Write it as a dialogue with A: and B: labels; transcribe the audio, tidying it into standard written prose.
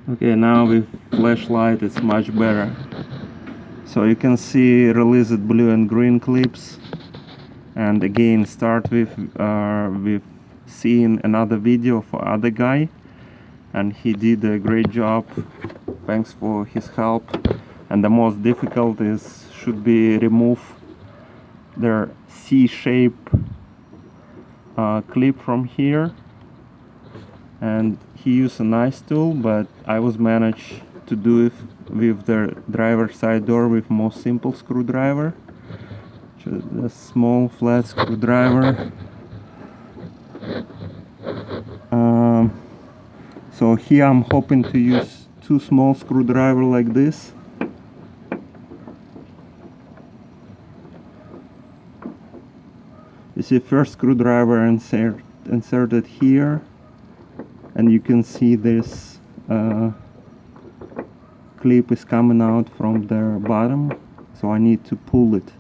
A: Okay, now with flashlight it's much better. So you can see released blue and green clips. And again, start with seeing another video for other guy, and he did a great job. Thanks for his help. And the most difficult should be remove the C-shape clip from here. And he used a nice tool, but I was managed to do it with the driver side door with most simple screwdriver. Just a small flat screwdriver. So here I'm hoping to use two small screwdrivers like this. You see, first screwdriver inserted here, and you can see this clip is coming out from the bottom, so I need to pull it.